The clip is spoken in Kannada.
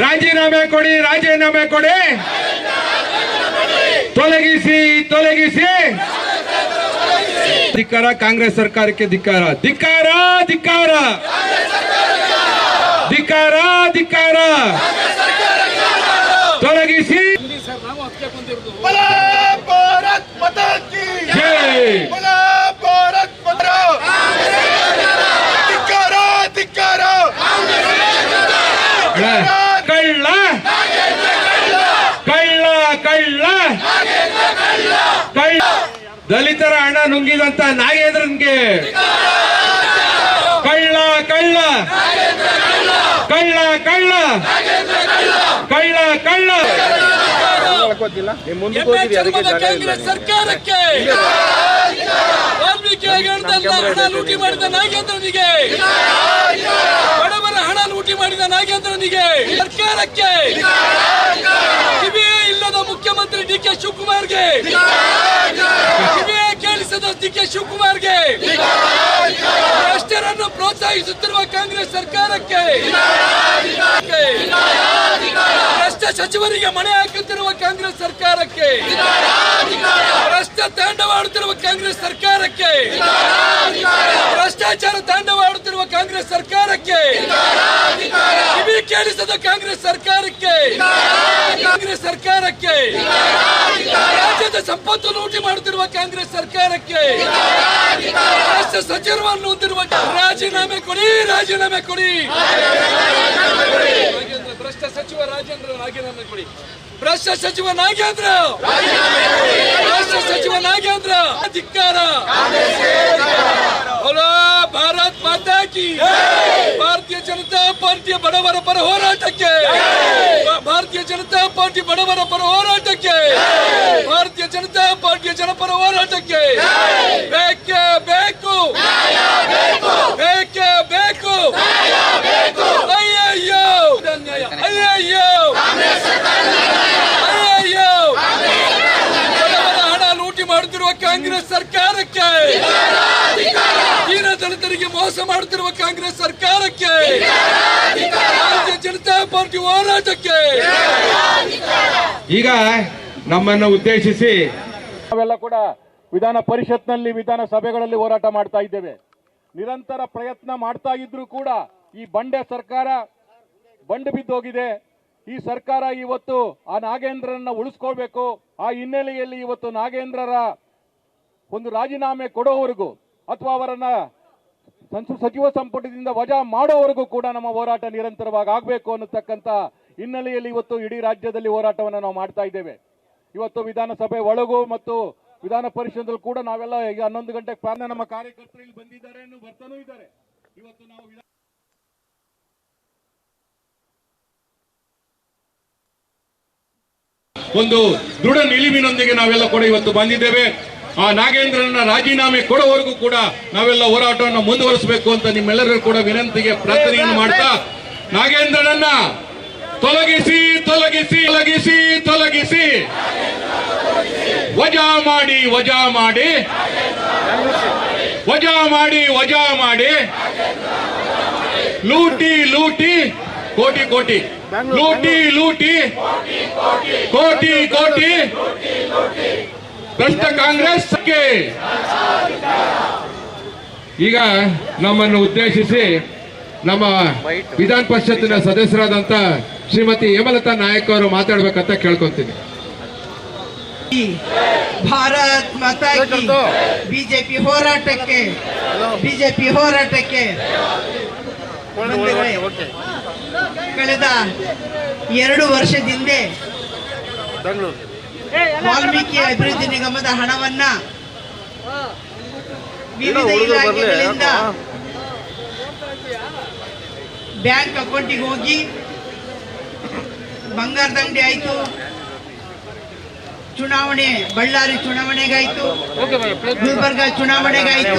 ರಾಜೀನಾಮೆ ಕೊಡಿ, ರಾಜೀನಾಮೆ ಕೊಡಿ, ತೊಲಗಿಸಿ, ತೊಲಗಿಸಿ. ಧಿಕ್ಕಾರ, ಕಾಂಗ್ರೆಸ್ ಸರ್ಕಾರಕ್ಕೆ ಧಿಕ್ಕಾರ, ಧಿಕ್ಕಾರ, ಧಿಕ್ಕಾರ, ಧಿಕ್ಕಾರ, ಧಿಕ್ಕಾರ. ತೊಲಗಿಸಿ. ಕಳ್ಳ, ಕಳ್ಳ, ಕಳ್ಳ, ಕಳ್ಳ. ದಲಿತರ ಹಣ ನುಂಗಿದಂತ ನಾಗೇಂದ್ರನ್ಗೆ ಕಳ್ಳ, ಕಳ್ಳ, ಕಳ್ಳ, ಕಳ್ಳ, ಕಳ್ಳ, ಕಳ್ಳ. ಕಾಂಗ್ರೆಸ್ ಸರ್ಕಾರಕ್ಕೆ ವಾಲ್ಮೀಕಿ ಹಣ ಲೂಟಿ ಮಾಡಿದ ನಾಗೇಂದ್ರನಿಗೆ, ಬಡವರ ಹಣ ಲೂಟಿ ಮಾಡಿದ ನಾಗೇಂದ್ರನಿಗೆ, ಸರ್ಕಾರಕ್ಕೆ, ಕಿವಿಯೇ ಇಲ್ಲದ ಮುಖ್ಯಮಂತ್ರಿ ಡಿ ಕೆ ಶಿವಕುಮಾರ್ಗೆ, ಕಿವಿಯೇ ಕೇಳಿಸದ ಡಿ ಕೆ ಶಿವಕುಮಾರ್ಗೆ, ಭ್ರಷ್ಟರನ್ನು ಪ್ರೋತ್ಸಾಹಿಸುತ್ತಿರುವ ಕಾಂಗ್ರೆಸ್ ಸರ್ಕಾರಕ್ಕೆ, ಭ್ರಷ್ಟ ಸಚಿವರಿಗೆ ಮಣೆ ಹಾಕುತ್ತಿರುವ ಕಾಂಗ್ರೆಸ್ ಸರ್ಕಾರಕ್ಕೆ, ಭ್ರಷ್ಟ ತಾಂಡವಾಡುತ್ತಿರುವ ಕಾಂಗ್ರೆಸ್ ಸರ್ಕಾರಕ್ಕೆ, ಭ್ರಷ್ಟಾಚಾರ ತಾಂಡವಾಡುತ್ತಿರುವ ಕಾಂಗ್ರೆಸ್ ಸರ್ಕಾರಕ್ಕೆ, ಕಿವಿ ಕೇಳಿಸದ ಕಾಂಗ್ರೆಸ್ ಸರ್ಕಾರಕ್ಕೆ, ಕಾಂಗ್ರೆಸ್ ಸರ್ಕಾರಕ್ಕೆ, ರಾಜ್ಯದ ಸಂಪತ್ತು ಲೂಟಿ ಮಾಡುತ್ತಿರುವ ಕಾಂಗ್ರೆಸ್ ಸರ್ಕಾರಕ್ಕೆ, ಭ್ರಷ್ಟ ಸಚಿವರನ್ನು ಹೊಂದಿರುವ ರಾಜೀನಾಮೆ ಕೊಡಿ, ರಾಜೀನಾಮೆ ಕೊಡಿ. ಭ್ರಷ್ಟ ಸಚಿವ ರಾಜೇಂದ್ರ ರಾಜೀನಾಮೆ ಕೊಡಿ. ಭ್ರಷ್ಟ ಸಚಿವ ನಾಗೇಂದ್ರ, ಭ್ರಷ್ಟ ಸಚಿವ ನಾಗೇಂದ್ರ ಧಿಕ್ಕಾರ. ಭಾರತ್ ಮಾತಾ ಕಿ. ಭಾರತೀಯ ಜನತಾ ಪಾರ್ಟಿಯ ಬಡವರ ಪರ ಹೋರಾಟಕ್ಕೆ, ಭಾರತೀಯ ಜನತಾ ಪಾರ್ಟಿ ಬಡವರ ಪರ ಹೋರಾಟಕ್ಕೆ, ಭಾರತೀಯ ಜನತಾ ಪಾರ್ಟಿಯ ಜನಪರ ಹೋರಾಟಕ್ಕೆ ಬೇಕೇ ಬೇಕು, ಬೇಕೇ ಬೇಕು. ಅಯ್ಯಯ್ಯೋ, ಅಯ್ಯಯ್ಯೋ, ಅಯ್ಯಯ್ಯೋ. ಬಡವರ ಹಣ ಲೂಟಿ ಮಾಡುತ್ತಿರುವ ಕಾಂಗ್ರೆಸ್ ಸರ್ಕಾರಕ್ಕೆ, ದೀನ ದಲಿತರಿಗೆ ಮೋಸ ಮಾಡುತ್ತಿರುವ ಕಾಂಗ್ರೆಸ್ ಸರ್ಕಾರಕ್ಕೆ, ಭಾರತೀಯ ಜನತಾ ಪಾರ್ಟಿ ಹೋರಾಟಕ್ಕೆ. ಈಗ ನಮ್ಮನ್ನು ಉದ್ದೇಶಿಸಿ ನಾವೆಲ್ಲ ಕೂಡ ವಿಧಾನ ಪರಿಷತ್ನಲ್ಲಿ, ವಿಧಾನಸಭೆಗಳಲ್ಲಿ ಹೋರಾಟ ಮಾಡ್ತಾ ಇದ್ದೇವೆ. ನಿರಂತರ ಪ್ರಯತ್ನ ಮಾಡ್ತಾ ಇದ್ರು ಕೂಡ ಈ ಬಂಡೆ ಸರ್ಕಾರ ಬಂಡು ಬಿದ್ದೋಗಿದೆ. ಈ ಸರ್ಕಾರ ಇವತ್ತು ಆ ನಾಗೇಂದ್ರನ್ನ ಉಳಿಸ್ಕೊಳ್ಬೇಕು. ಆ ಹಿನ್ನೆಲೆಯಲ್ಲಿ ಇವತ್ತು ನಾಗೇಂದ್ರರ ಒಂದು ರಾಜೀನಾಮೆ ಕೊಡೋವರೆಗೂ ಅಥವಾ ಅವರನ್ನ ಸಚಿವ ಸಂಪುಟದಿಂದ ವಜಾ ಮಾಡೋವರೆಗೂ ಕೂಡ ನಮ್ಮ ಹೋರಾಟ ನಿರಂತರವಾಗಿ ಆಗಬೇಕು ಅನ್ನತಕ್ಕಂಥ ಹಿನ್ನೆಲೆಯಲ್ಲಿ ಇವತ್ತು ಇಡೀ ರಾಜ್ಯದಲ್ಲಿ ಹೋರಾಟವನ್ನು ನಾವು ಮಾಡ್ತಾ ಇದ್ದೇವೆ. ಇವತ್ತು ವಿಧಾನಸಭೆ ಒಳಗೂ ಮತ್ತು ವಿಧಾನ ಪರಿಷತ್ತಲ್ಲಿ ಕೂಡ ನಾವೆಲ್ಲ ಈಗ 11 ಗಂಟೆಗೆ ಪ್ರಾರಂಭ. ನಮ್ಮ ಕಾರ್ಯಕರ್ತರು ಇಲ್ಲಿ ಬಂದಿದ್ದಾರೆ, ಬರ್ತಾನೂ ಇದ್ದಾರೆ. ಇವತ್ತು ನಾವು ಒಂದು ದೃಢ ನಿಲುವಿನೊಂದಿಗೆ ನಾವೆಲ್ಲ ಕೂಡ ಇವತ್ತು ಬಂದಿದ್ದೇವೆ. ಆ ನಾಗೇಂದ್ರನ ರಾಜೀನಾಮೆ ಕೊಡೋವರೆಗೂ ಕೂಡ ನಾವೆಲ್ಲ ಹೋರಾಟವನ್ನು ಮುಂದುವರಿಸಬೇಕು ಅಂತ ನಿಮ್ಮೆಲ್ಲರೂ ಕೂಡ ವಿನಂತಿಗೆ ಪ್ರಾರ್ಥನೆಯನ್ನು ಮಾಡ್ತಾ, ನಾಗೇಂದ್ರನನ್ನ ತೊಲಗಿಸಿ, ತೊಲಗಿಸಿ, ತೊಲಗಿಸಿ, ತೊಲಗಿಸಿ, ವಜಾ ಮಾಡಿ, ವಜಾ ಮಾಡಿ, ವಜಾ ಮಾಡಿ, ವಜಾ ಮಾಡಿ. ಲೂಟಿ, ಲೂಟಿ, ಕೋಟಿ ಕೋಟಿ, ಲೂಟಿ, ಲೂಟಿ, ಕೋಟಿ ಕೋಟಿ, ಭ್ರಷ್ಟ ಕಾಂಗ್ರೆಸ್ಗೆ. ಈಗ ನಮ್ಮನ್ನು ಉದ್ದೇಶಿಸಿ ನಮ್ಮ ವಿಧಾನ ಪರಿಷತ್ತಿನ ಸದಸ್ಯರಾದಂತ ಶ್ರೀಮತಿ ಹೇಮಲತಾ ನಾಯಕ್ ಅವರು ಮಾತಾಡ್ಬೇಕಂತ ಕೇಳ್ಕೊಂತೀನಿ. ಭಾರತ್ ಮಾತಾ ಕಿ. ಬಿಜೆಪಿ ಹೋರಾಟಕ್ಕೆ, ಬಿಜೆಪಿ ಹೋರಾಟಕ್ಕೆ ಕಳೆದ 2 ವರ್ಷದಿಂದ ವಾಲ್ಮೀಕಿ ಅಭಿವೃದ್ಧಿ ನಿಗಮದ ಹಣವನ್ನ ವಿವಿಧ ಇಲಾಖೆಗಳಿಂದ ಬ್ಯಾಂಕ್ ಅಕೌಂಟಿಗೆ ಹೋಗಿ ಬಂಗಾರದ ಅಂಗಡಿ ಆಯ್ತು, ಚುನಾವಣೆ ಬಳ್ಳಾರಿ ಚುನಾವಣೆಗಾಯ್ತು, ಗುಲ್ಬರ್ಗ ಚುನಾವಣೆಗಾಯ್ತು.